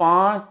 5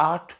8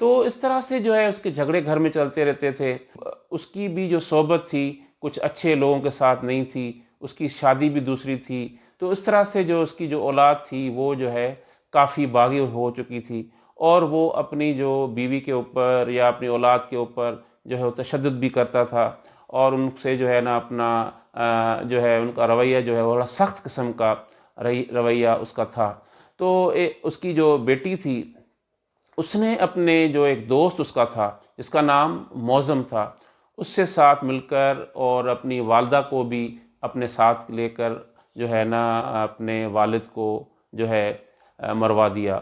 تو اس طرح سے جو ہے اس کے جھگڑے گھر میں چلتے رہتے تھے. اس کی بھی جو صحبت تھی کچھ اچھے لوگوں کے ساتھ نہیں تھی، اس کی شادی بھی دوسری تھی. تو اس طرح سے جو اس کی جو اولاد تھی وہ جو ہے کافی باغی ہو چکی تھی، اور وہ اپنی جو بیوی کے اوپر یا اپنی اولاد کے اوپر جو ہے وہ تشدد بھی کرتا تھا، اور ان سے جو ہے نا اپنا جو ہے ان کا رویہ جو ہے وہ بڑا سخت قسم کا رویہ اس کا تھا. تو اس کی جو بیٹی تھی اس نے اپنے جو ایک دوست اس کا تھا جس کا نام موزم تھا، اس سے ساتھ مل کر اور اپنی والدہ کو بھی اپنے ساتھ لے کر جو ہے نا اپنے والد کو جو ہے مروا دیا.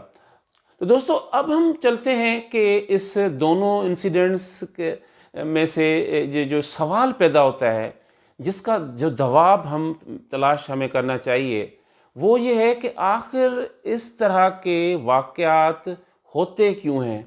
تو دوستو اب ہم چلتے ہیں کہ اس دونوں انسیڈنٹس کے میں سے جو سوال پیدا ہوتا ہے، جس کا جو جواب ہم تلاش ہمیں کرنا چاہیے، وہ یہ ہے کہ آخر اس طرح کے واقعات ہوتے کیوں ہیں.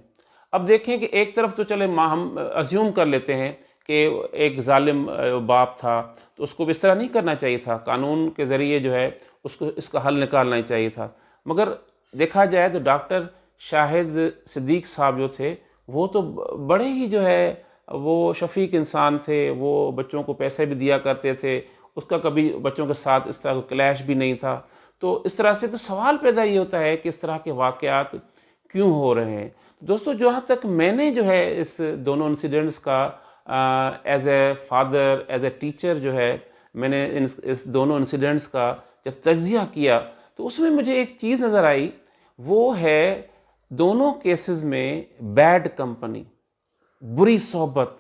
اب دیکھیں کہ ایک طرف تو چلے ہم ازیوم کر لیتے ہیں کہ ایک ظالم باپ تھا تو اس کو بھی اس طرح نہیں کرنا چاہیے تھا، قانون کے ذریعے جو ہے اس کا حل نکالنا ہی چاہیے تھا. مگر دیکھا جائے تو ڈاکٹر شاہد صدیق صاحب جو تھے وہ تو بڑے ہی جو ہے وہ شفیق انسان تھے، وہ بچوں کو پیسے بھی دیا کرتے تھے، اس کا کبھی بچوں کے ساتھ اس طرح کلیش بھی نہیں تھا. تو اس طرح سے تو سوال پیدا یہ ہوتا ہے کہ اس طرح کے واقعات کیوں ہو رہے ہیں. دوستو جہاں تک میں نے جو ہے اس دونوں انسیڈنٹس کا as a father as a teacher جو ہے میں نے اس دونوں انسیڈنٹس کا جب تجزیہ کیا تو اس میں مجھے ایک چیز نظر آئی، وہ ہے دونوں کیسز میں بیڈ کمپنی، بری صحبت.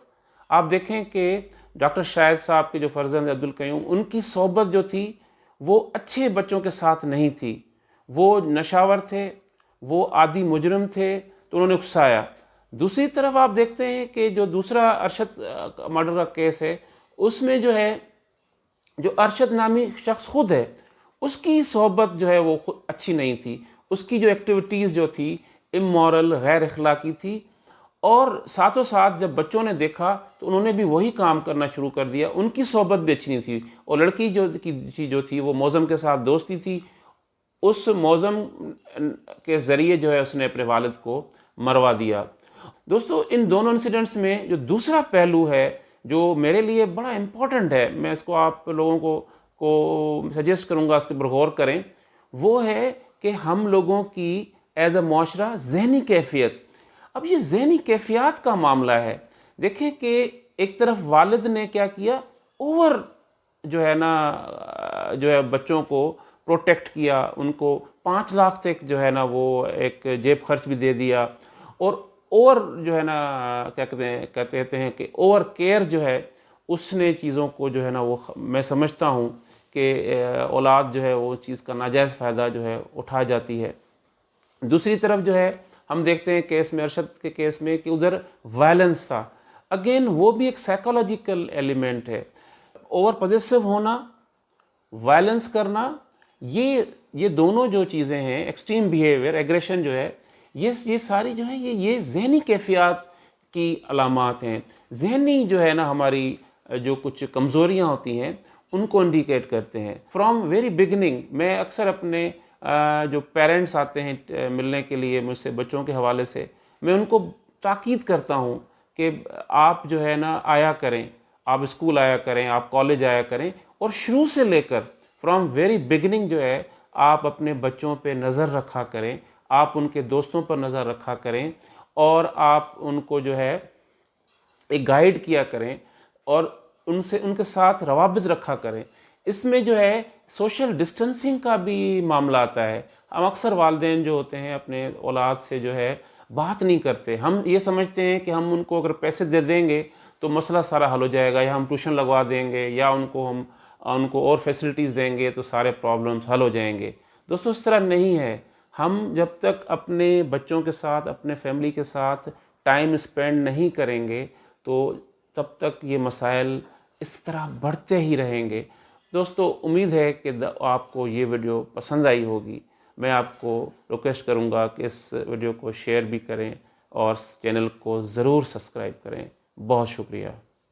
آپ دیکھیں کہ ڈاکٹر شاہد صاحب کے جو فرزند عبدالقیوم، ان کی صحبت جو تھی وہ اچھے بچوں کے ساتھ نہیں تھی، وہ نشاور تھے، وہ عادی مجرم تھے، تو انہوں نے اکسایا. دوسری طرف آپ دیکھتے ہیں کہ جو دوسرا ارشد مرڈر کا کیس ہے، اس میں جو ہے جو ارشد نامی شخص خود ہے، اس کی صحبت جو ہے وہ خود اچھی نہیں تھی، اس کی جو ایکٹیویٹیز جو تھی امورل غیر اخلاقی تھی، اور ساتھوں ساتھ جب بچوں نے دیکھا تو انہوں نے بھی وہی کام کرنا شروع کر دیا. ان کی صحبت بھی اچھی نہیں تھی، اور لڑکی جو تھی وہ موزم کے ساتھ دوستی تھی، اس موزم کے ذریعے جو ہے اس نے اپنے والد کو مروا دیا. دوستو ان دونوں انسیڈنٹس میں جو دوسرا پہلو ہے جو میرے لیے بڑا امپورٹنٹ ہے، میں اس کو آپ لوگوں کو سجیسٹ کروں گا اس کے اوپر غور کریں، وہ ہے کہ ہم لوگوں کی ایز اے معاشرہ ذہنی کیفیت. اب یہ ذہنی کیفیات کا معاملہ ہے. دیکھیں کہ ایک طرف والد نے کیا کیا، اوور جو ہے نا جو ہے بچوں کو پروٹیکٹ کیا، ان کو 5 لاکھ تک جو ہے نا وہ ایک جیب خرچ بھی دے دیا، اور جو ہے نا کیا کہتے ہیں کہ اوور کیئر جو ہے اس نے چیزوں کو جو ہے نا وہ میں سمجھتا ہوں کہ اولاد جو ہے وہ چیز کا ناجائز فائدہ جو ہے اٹھا جاتی ہے. دوسری طرف جو ہے ہم دیکھتے ہیں کیس میں ارشد کے کیس میں کہ ادھر وائلنس تھا. اگین وہ بھی ایک سائیکولوجیکل ایلیمنٹ ہے. اوور پوزیسو ہونا، وائلنس کرنا، یہ دونوں جو چیزیں ہیں، ایکسٹریم بیہیویئر، ایگریشن جو ہے، یہ ساری جو ہے یہ ذہنی کیفیات کی علامات ہیں. ذہنی جو ہے نا ہماری جو کچھ کمزوریاں ہوتی ہیں ان کو انڈیکیٹ کرتے ہیں. فرام ویری بگننگ میں اکثر اپنے جو پیرنٹس آتے ہیں ملنے کے لیے مجھ سے بچوں کے حوالے سے، میں ان کو تاکید کرتا ہوں کہ آپ جو ہے نا آیا کریں، آپ اسکول آیا کریں، آپ کالج آیا کریں، اور شروع سے لے کر فرام ویری بگننگ جو ہے آپ اپنے بچوں پہ نظر رکھا کریں، آپ ان کے دوستوں پر نظر رکھا کریں، اور آپ ان کو جو ہے ایک گائیڈ کیا کریں، اور ان کے ساتھ روابط رکھا کریں. اس میں جو ہے سوشل ڈسٹنسنگ کا بھی معاملہ آتا ہے. ہم اکثر والدین جو ہوتے ہیں اپنے اولاد سے جو ہے بات نہیں کرتے. ہم یہ سمجھتے ہیں کہ ہم ان کو اگر پیسے دے دیں گے تو مسئلہ سارا حل ہو جائے گا، یا ہم ٹیوشن لگوا دیں گے، یا ان کو اور فیسلٹیز دیں گے تو سارے پرابلمس حل ہو جائیں گے. دوستو اس طرح نہیں ہے. ہم جب تک اپنے بچوں کے ساتھ، اپنے فیملی کے ساتھ ٹائم اسپینڈ نہیں کریں گے تو تب تک یہ مسائل اس طرح بڑھتے ہی رہیں گے. دوستو امید ہے کہ آپ کو یہ ویڈیو پسند آئی ہوگی. میں آپ کو ریکویسٹ کروں گا کہ اس ویڈیو کو شیئر بھی کریں اور چینل کو ضرور سبسکرائب کریں. بہت شکریہ.